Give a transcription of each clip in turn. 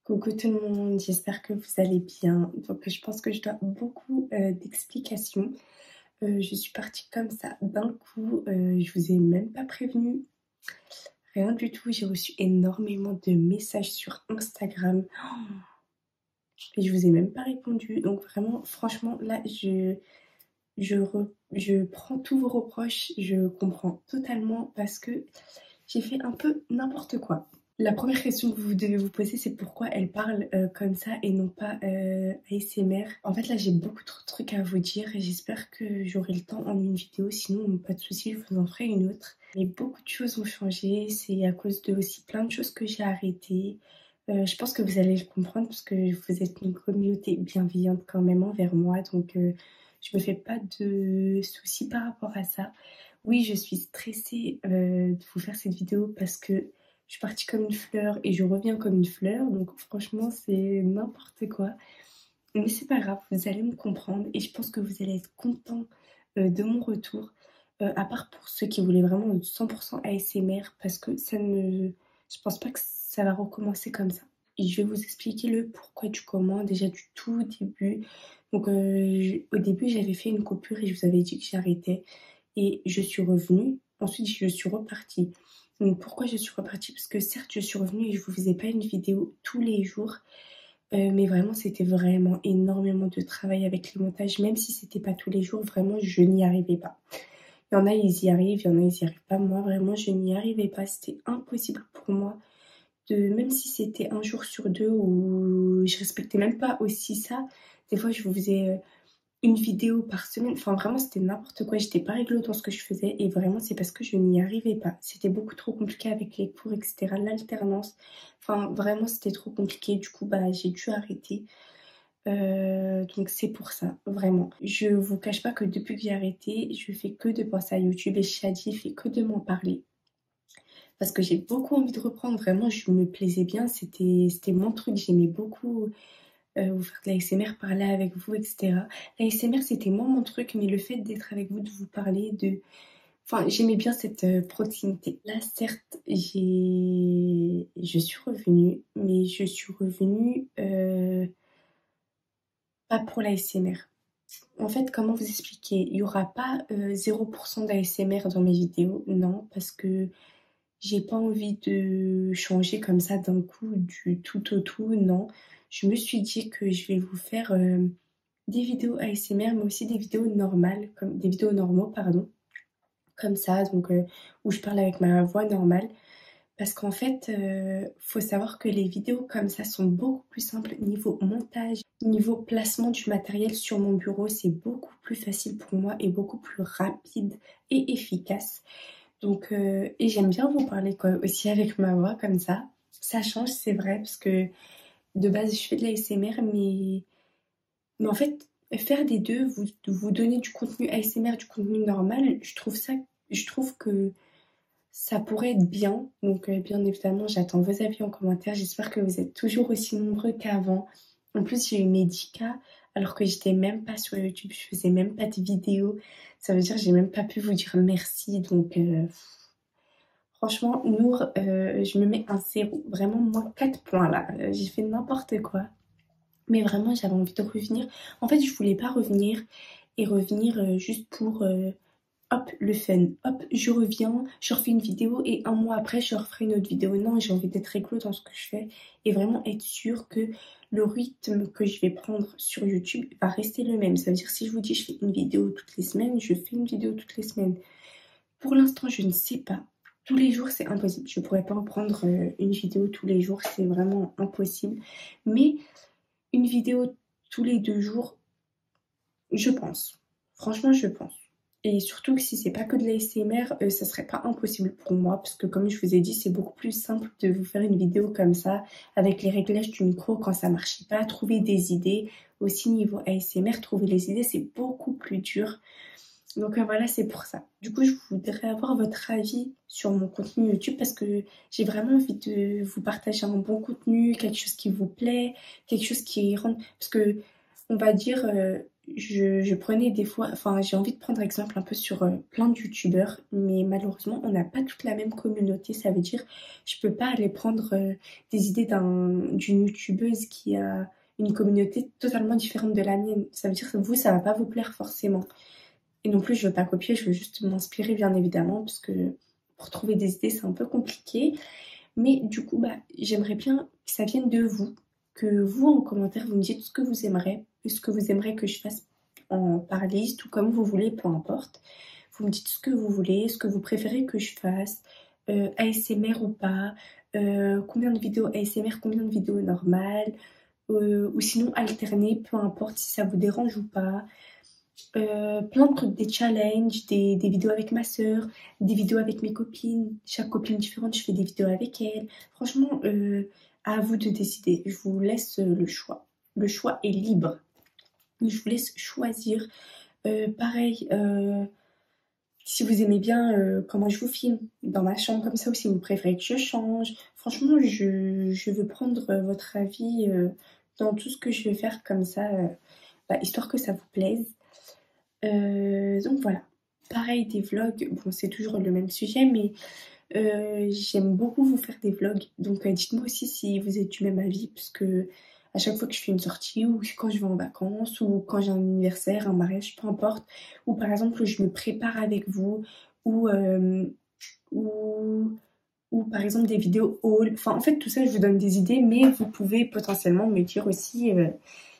Coucou tout le monde, j'espère que vous allez bien. Donc je pense que je dois beaucoup d'explications. Je suis partie comme ça d'un coup, je vous ai même pas prévenu, rien du tout. J'ai reçu énormément de messages sur Instagram et je vous ai même pas répondu. Donc vraiment, franchement, là, je prends tous vos reproches, je comprends totalement parce que j'ai fait un peu n'importe quoi. La première question que vous devez vous poser, c'est pourquoi elle parle comme ça et non pas ASMR. En fait, là, j'ai beaucoup trop de trucs à vous dire et j'espère que j'aurai le temps en une vidéo. Sinon, pas de souci, je vous en ferai une autre. Mais beaucoup de choses ont changé. C'est à cause de aussi plein de choses que j'ai arrêtées. Je pense que vous allez le comprendre parce que vous êtes une communauté bienveillante quand même envers moi. Donc, je me fais pas de soucis par rapport à ça. Oui, je suis stressée de vous faire cette vidéo parce que je suis partie comme une fleur et je reviens comme une fleur. Donc franchement, c'est n'importe quoi. Mais c'est pas grave, vous allez me comprendre et je pense que vous allez être content de mon retour. À part pour ceux qui voulaient vraiment 100% ASMR parce que ça ne... Je pense pas que ça va recommencer comme ça. Et je vais vous expliquer le pourquoi du comment déjà du tout début. Donc au début, j'avais fait une coupure et je vous avais dit que j'arrêtais. Et je suis revenue. Ensuite, je suis repartie. Donc pourquoi je suis repartie? Parce que certes, je suis revenue et je vous faisais pas une vidéo tous les jours. Mais vraiment, c'était vraiment énormément de travail avec le montage. Même si c'était pas tous les jours, vraiment, je n'y arrivais pas. Il y en a, ils y arrivent, il y en a, ils y arrivent pas. Moi, vraiment, je n'y arrivais pas. C'était impossible pour moi de, même si c'était un jour sur deux où je respectais même pas aussi ça. Des fois, je vous faisais une vidéo par semaine. Enfin, vraiment, c'était n'importe quoi. J'étais pas réglo dans ce que je faisais. Et vraiment, c'est parce que je n'y arrivais pas. C'était beaucoup trop compliqué avec les cours, etc. L'alternance. Enfin, vraiment, c'était trop compliqué. Du coup, bah, j'ai dû arrêter. Donc c'est pour ça, vraiment. Je vous cache pas que depuis que j'ai arrêté, je fais que de penser à YouTube et Shadi fait que de m'en parler. Parce que j'ai beaucoup envie de reprendre, vraiment, je me plaisais bien, c'était mon truc, j'aimais beaucoup vous faire de l'ASMR, parler avec vous, etc. L'ASMR, c'était moi mon truc, mais le fait d'être avec vous, de vous parler, de... Enfin, j'aimais bien cette proximité. Là, certes, je suis revenue, mais je suis revenue pas pour l'ASMR. En fait, comment vous expliquer? Il n'y aura pas 0% d'ASMR dans mes vidéos, non, parce que j'ai pas envie de changer comme ça d'un coup du tout au tout, non. Je me suis dit que je vais vous faire des vidéos ASMR, mais aussi des vidéos normales, comme des vidéos normaux, pardon, comme ça, donc où je parle avec ma voix normale. Parce qu'en fait, faut savoir que les vidéos comme ça sont beaucoup plus simples niveau montage, niveau placement du matériel sur mon bureau, c'est beaucoup plus facile pour moi et beaucoup plus rapide et efficace. Donc, et j'aime bien vous parler quoi, aussi avec ma voix comme ça. Ça change, c'est vrai, parce que de base, je fais de la l'ASMR, mais en fait, faire des deux, vous donner du contenu ASMR, du contenu normal, je trouve que ça pourrait être bien. Donc, bien évidemment, j'attends vos avis en commentaire. J'espère que vous êtes toujours aussi nombreux qu'avant. En plus, j'ai eu mes 10K alors que j'étais même pas sur YouTube, je faisais même pas de vidéos. Ça veut dire que j'ai même pas pu vous dire merci. Donc, franchement, Nour, je me mets un zéro. Vraiment, moi, 4 points là. J'ai fait n'importe quoi. Mais vraiment, j'avais envie de revenir. En fait, je voulais pas revenir et revenir juste pour hop, le fun. Hop, je reviens, je refais une vidéo et un mois après, je referai une autre vidéo. Non, j'ai envie d'être réglo dans ce que je fais et vraiment être sûre que le rythme que je vais prendre sur YouTube va rester le même. Ça veut dire si je vous dis je fais une vidéo toutes les semaines, je fais une vidéo toutes les semaines. Pour l'instant, je ne sais pas. Tous les jours, c'est impossible. Je ne pourrais pas reprendre une vidéo tous les jours, c'est vraiment impossible. Mais une vidéo tous les 2 jours, je pense. Franchement, je pense. Et surtout que si c'est pas que de l'ASMR, ça serait pas impossible pour moi parce que comme je vous ai dit, c'est beaucoup plus simple de vous faire une vidéo comme ça avec les réglages du micro quand ça marche pas, trouver des idées. Aussi niveau ASMR, trouver les idées, c'est beaucoup plus dur. Donc voilà, c'est pour ça. Du coup, je voudrais avoir votre avis sur mon contenu YouTube parce que j'ai vraiment envie de vous partager un bon contenu, quelque chose qui vous plaît, quelque chose qui rend... Parce que on va dire, je prenais des fois, enfin j'ai envie de prendre exemple un peu sur plein de youtubeurs, mais malheureusement on n'a pas toute la même communauté, ça veut dire je peux pas aller prendre des idées d'une youtubeuse qui a une communauté totalement différente de la mienne, ça veut dire que vous ça va pas vous plaire forcément. Et non plus je veux pas copier, je veux juste m'inspirer bien évidemment, parce que pour trouver des idées c'est un peu compliqué. Mais du coup, bah, j'aimerais bien que ça vienne de vous, que vous en commentaire, vous me dites ce que vous aimeriez, ce que vous aimeriez que je fasse en par liste ou comme vous voulez, peu importe. Vous me dites ce que vous voulez, ce que vous préférez que je fasse, ASMR ou pas, combien de vidéos ASMR, combien de vidéos normales, ou sinon alterner, peu importe si ça vous dérange ou pas. Plein de trucs, des challenges, des vidéos avec ma sœur, des vidéos avec mes copines. Chaque copine différente, je fais des vidéos avec elle. Franchement, à vous de décider. Je vous laisse le choix. Le choix est libre. Je vous laisse choisir. Pareil, si vous aimez bien comment je vous filme dans ma chambre comme ça, ou si vous préférez que je change. Franchement, je veux prendre votre avis dans tout ce que je vais faire comme ça, bah, histoire que ça vous plaise. Donc voilà. Pareil, des vlogs, bon, c'est toujours le même sujet, mais j'aime beaucoup vous faire des vlogs. Donc dites-moi aussi si vous êtes du même avis, parce que à chaque fois que je fais une sortie, ou quand je vais en vacances, ou quand j'ai un anniversaire, un mariage, peu importe, ou par exemple je me prépare avec vous, ou, ou, ou par exemple des vidéos haul. Enfin, en fait, tout ça, je vous donne des idées, mais vous pouvez potentiellement me dire aussi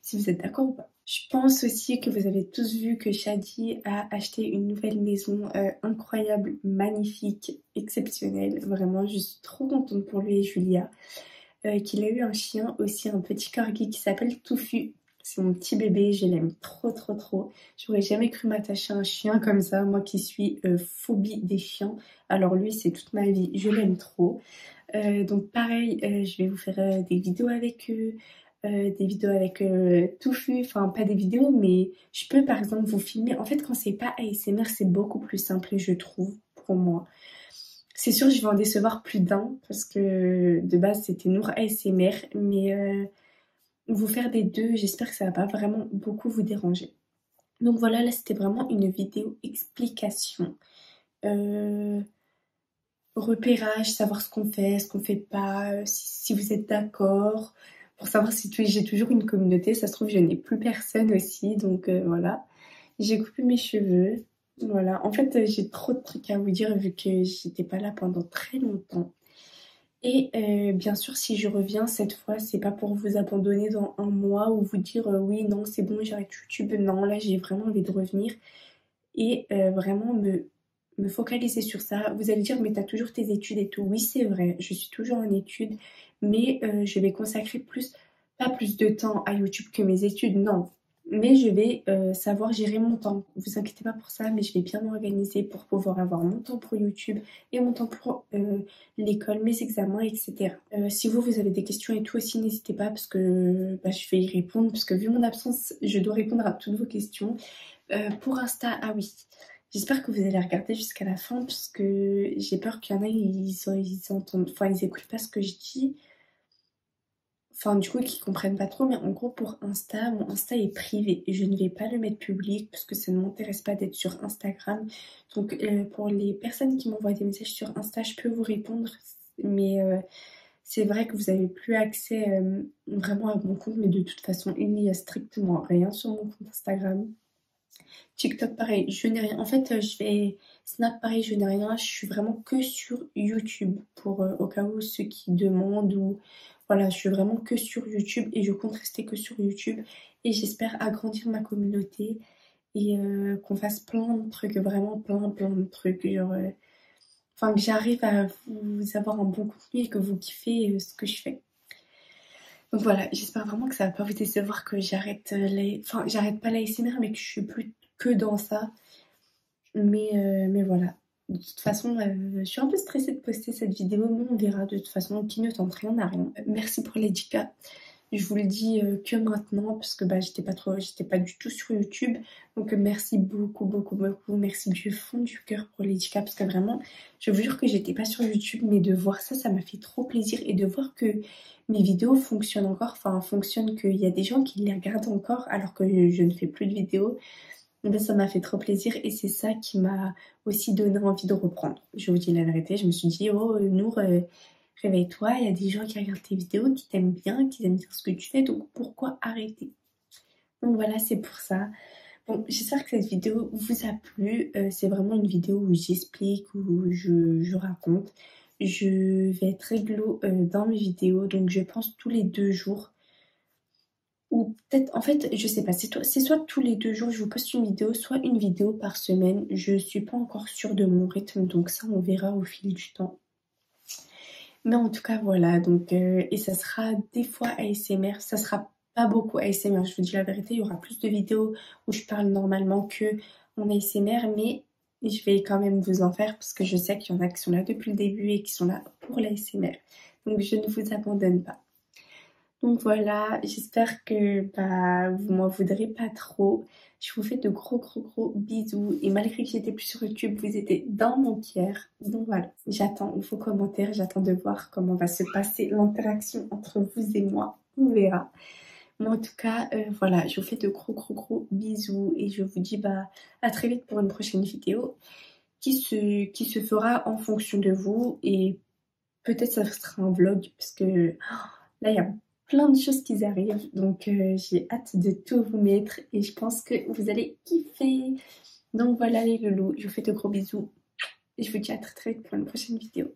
si vous êtes d'accord ou pas. Je pense aussi que vous avez tous vu que Shadi a acheté une nouvelle maison incroyable, magnifique, exceptionnelle. Vraiment, je suis trop contente pour lui et Julia. Qu'il a eu un chien aussi, un petit corgi qui s'appelle Touffu. C'est mon petit bébé, je l'aime trop trop trop. J'aurais jamais cru m'attacher à un chien comme ça, moi qui suis phobie des chiens. Alors lui, c'est toute ma vie, je l'aime trop. Donc pareil, je vais vous faire des vidéos avec eux, des vidéos avec Touffu, enfin pas des vidéos, mais je peux par exemple vous filmer. En fait, quand c'est pas ASMR, c'est beaucoup plus simple, je trouve, pour moi. C'est sûr, je vais en décevoir plus d'un, parce que de base c'était Nour ASMR, mais vous faire des deux, j'espère que ça va pas vraiment beaucoup vous déranger. Donc voilà, là c'était vraiment une vidéo explication. Euh, Repérage, savoir ce qu'on fait pas, si vous êtes d'accord, pour savoir si j'ai toujours une communauté. Ça se trouve, je n'ai plus personne aussi, donc voilà. J'ai coupé mes cheveux, voilà. En fait, j'ai trop de trucs à vous dire vu que j'étais pas là pendant très longtemps. Et bien sûr, si je reviens cette fois, c'est pas pour vous abandonner dans un mois ou vous dire oui, non, c'est bon, j'arrête YouTube. Non, là, j'ai vraiment envie de revenir et vraiment me focaliser sur ça. Vous allez dire, mais t'as toujours tes études et tout. Oui, c'est vrai, je suis toujours en études, mais je vais consacrer pas plus de temps à YouTube que mes études, non. Mais je vais savoir gérer mon temps. Vous inquiétez pas pour ça, mais je vais bien m'organiser pour pouvoir avoir mon temps pour YouTube et mon temps pour l'école, mes examens, etc. Si vous avez des questions et tout aussi, n'hésitez pas parce que bah, je vais y répondre, parce que vu mon absence, je dois répondre à toutes vos questions. Pour Insta, ah oui. J'espère que vous allez regarder jusqu'à la fin parce que j'ai peur qu'il y en a, ils entendent, enfin ils écoutent pas ce que je dis. Enfin du coup qu'ils comprennent pas trop, mais en gros pour Insta, mon Insta est privé et je ne vais pas le mettre public parce que ça ne m'intéresse pas d'être sur Instagram. Donc pour les personnes qui m'envoient des messages sur Insta, je peux vous répondre, mais c'est vrai que vous avez plus accès vraiment à mon compte, mais de toute façon il n'y a strictement rien sur mon compte Instagram. TikTok, pareil, je n'ai rien. En fait, je vais Snap, pareil, je n'ai rien. Je suis vraiment que sur YouTube pour au cas où ceux qui demandent ou voilà, je suis vraiment que sur YouTube et je compte rester que sur YouTube et j'espère agrandir ma communauté et qu'on fasse plein de trucs, vraiment plein de trucs, genre enfin que j'arrive à vous avoir un bon contenu et que vous kiffez ce que je fais. Donc voilà, j'espère vraiment que ça va pas vous décevoir que j'arrête enfin j'arrête pas l'ASMR mais que je suis plus que dans ça. Mais voilà. De toute façon, je suis un peu stressée de poster cette vidéo, mais on verra. De toute façon, qui ne tente rien n'a rien. Merci pour les 10K. Je vous le dis que maintenant parce que bah, j'étais pas du tout sur YouTube. Donc merci beaucoup, beaucoup, beaucoup. Merci du fond du cœur pour Laetitia parce que vraiment, je vous jure que j'étais pas sur YouTube, mais de voir ça, ça m'a fait trop plaisir et de voir que mes vidéos fonctionnent encore, enfin fonctionnent, qu'il y a des gens qui les regardent encore alors que je ne fais plus de vidéos. Eh ben, ça m'a fait trop plaisir et c'est ça qui m'a aussi donné envie de reprendre. Je vous dis la vérité, je me suis dit, oh Nour, réveille-toi, il y a des gens qui regardent tes vidéos, qui t'aiment bien, qui aiment bien ce que tu fais, donc pourquoi arrêter? Donc voilà, c'est pour ça. Bon, j'espère que cette vidéo vous a plu. C'est vraiment une vidéo où j'explique, où je raconte. Je vais être réglo dans mes vidéos, donc je pense tous les 2 jours. Ou peut-être, en fait, je sais pas, c'est soit tous les 2 jours je vous poste une vidéo, soit une vidéo par semaine. Je suis pas encore sûre de mon rythme, donc ça on verra au fil du temps. Mais en tout cas, voilà, donc, et ça sera des fois ASMR, ça sera pas beaucoup ASMR, je vous dis la vérité, il y aura plus de vidéos où je parle normalement que en ASMR, mais je vais quand même vous en faire parce que je sais qu'il y en a qui sont là depuis le début et qui sont là pour l'ASMR. Donc je ne vous abandonne pas. Donc voilà, j'espère que bah, vous m'en voudrez pas trop. Je vous fais de gros gros gros bisous. Et malgré que j'étais plus sur YouTube, vous étiez dans mon cœur. Donc voilà, j'attends vos commentaires, j'attends de voir comment va se passer l'interaction entre vous et moi. On verra. Mais en tout cas, voilà, je vous fais de gros gros gros bisous. Et je vous dis bah, à très vite pour une prochaine vidéo qui se fera en fonction de vous. Et peut-être ça sera un vlog parce que là, il y a plein de choses qui arrivent, donc j'ai hâte de tout vous mettre et je pense que vous allez kiffer. Donc voilà les loulous, je vous fais de gros bisous et je vous dis à très très vite pour une prochaine vidéo.